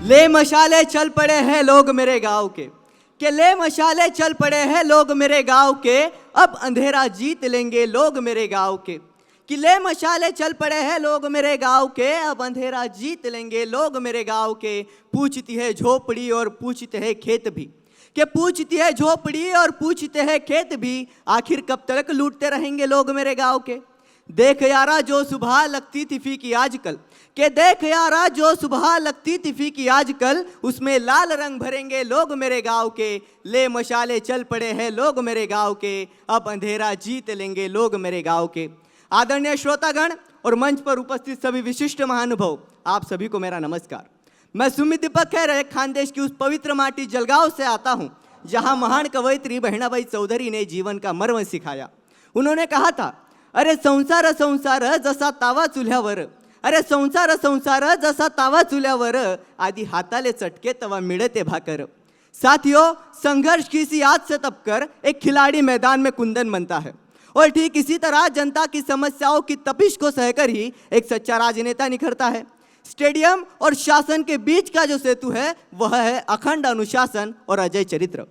ले मशाले चल पड़े हैं लोग मेरे गांव के ले मशाले चल पड़े हैं लोग मेरे गांव के, अब अंधेरा जीत लेंगे लोग मेरे गांव के। कि ले मशाले चल पड़े हैं लोग मेरे गांव के, अब अंधेरा जीत लेंगे लोग मेरे गांव के। पूछती है झोपड़ी और पूछते हैं खेत भी, कि पूछती है झोपड़ी और पूछते हैं खेत भी, आखिर कब तक लूटते रहेंगे लोग मेरे गांव के। देख यारा जो सुबह लगती थी फीकी आजकल, के देख यारा जो सुबह लगती थी फीकी आजकल, उसमें लाल रंग भरेंगे लोग मेरे गांव के। ले मशाले चल पड़े हैं लोग मेरे गांव के, अब अंधेरा जीत लेंगे लोग मेरे गांव के। आदरणीय श्रोतागण और मंच पर उपस्थित सभी विशिष्ट महानुभाव, आप सभी को मेरा नमस्कार। मैं सुमित दीपक खैरे खानदेश की उस पवित्र माटी जलगांव से आता हूं, जहां महान कवयित्री बहनाबाई चौधरी ने जीवन का मर्म सिखाया। उन्होंने कहा था, अरे संसार संसार जसा तावा चुल्ह्यावर, अरे संसार संसार जसा तावा चुल्ह्यावर, आधी हाताले चटके तवा मिळते भाकर। साथियों, संघर्ष की सी आग से तपकर एक खिलाड़ी मैदान में कुंदन बनता है, और ठीक इसी तरह जनता की समस्याओं की तपिश को सहकर ही एक सच्चा राजनेता निखरता है। स्टेडियम और शासन के बीच का जो सेतु है वह है अखंड अनुशासन और अजय चरित्र।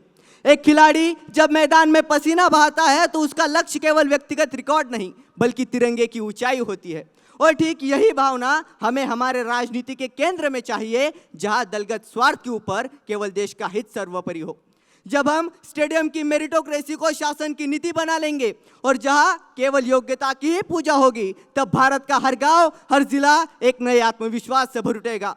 एक खिलाड़ी जब मैदान में पसीना बहाता है तो उसका लक्ष्य केवल व्यक्तिगत रिकॉर्ड नहीं बल्कि तिरंगे की ऊंचाई होती है, और ठीक यही भावना हमें हमारे राजनीति के केंद्र में चाहिए, जहां दलगत स्वार्थ के ऊपर केवल देश का हित सर्वोपरि हो। जब हम स्टेडियम की मेरिटोक्रेसी को शासन की नीति बना लेंगे और जहां केवल योग्यता की ही पूजा होगी, तब भारत का हर गांव हर जिला एक नए आत्मविश्वास से भर उठेगा।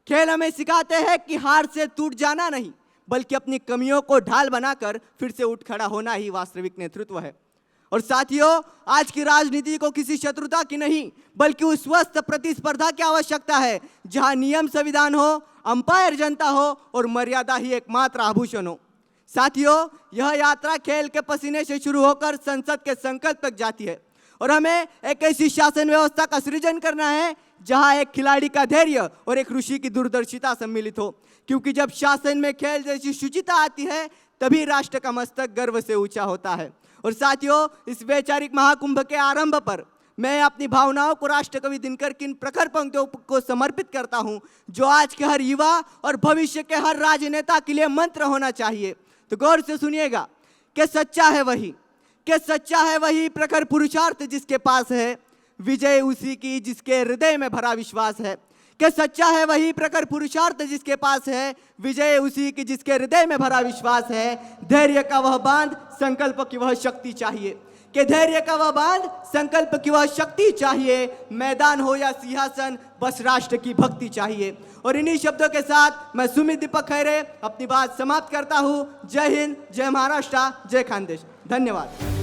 खेल हमें सिखाते हैं कि हार से टूट जाना नहीं बल्कि अपनी कमियों को ढाल बनाकर फिर से उठ खड़ा होना ही वास्तविक नेतृत्व है। और साथियों, आज की राजनीति को किसी शत्रुता की नहीं बल्कि उस स्वस्थ प्रतिस्पर्धा की आवश्यकता है, जहां नियम संविधान हो, अंपायर जनता हो और मर्यादा ही एकमात्र आभूषण हो। साथियों, यह यात्रा खेल के पसीने से शुरू होकर संसद के संकल्प तक जाती है, और हमें एक ऐसी शासन व्यवस्था का सृजन करना है जहां एक खिलाड़ी का धैर्य और एक ऋषि की दूरदर्शिता सम्मिलित हो, क्योंकि जब शासन में खेल जैसी शुचिता आती है तभी राष्ट्र का मस्तक गर्व से ऊंचा होता है। और साथियों, इस वैचारिक महाकुंभ के आरंभ पर मैं अपनी भावनाओं को राष्ट्रकवि दिनकर की इन प्रखर पंक्तियों को समर्पित करता हूं, जो आज के हर युवा और भविष्य के हर राजनेता के लिए मंत्र होना चाहिए। तो गौर से सुनिएगा कि सच्चा है वही प्रखर पुरुषार्थ जिसके पास है, विजय उसी की जिसके हृदय में भरा विश्वास है। कि सच्चा है वही प्रखर पुरुषार्थ जिसके पास है, विजय उसी की जिसके हृदय में भरा विश्वास है। धैर्य का वह बांध, संकल्प की वह शक्ति चाहिए, कि धैर्य का वह बांध, संकल्प की वह शक्ति चाहिए। मैदान हो या सिंहासन, बस राष्ट्र की भक्ति चाहिए। और इन्हीं शब्दों के साथ मैं सुमित दीपक खैरे अपनी बात समाप्त करता हूँ। जय हिंद, जय महाराष्ट्र, जय खानदेश। धन्यवाद।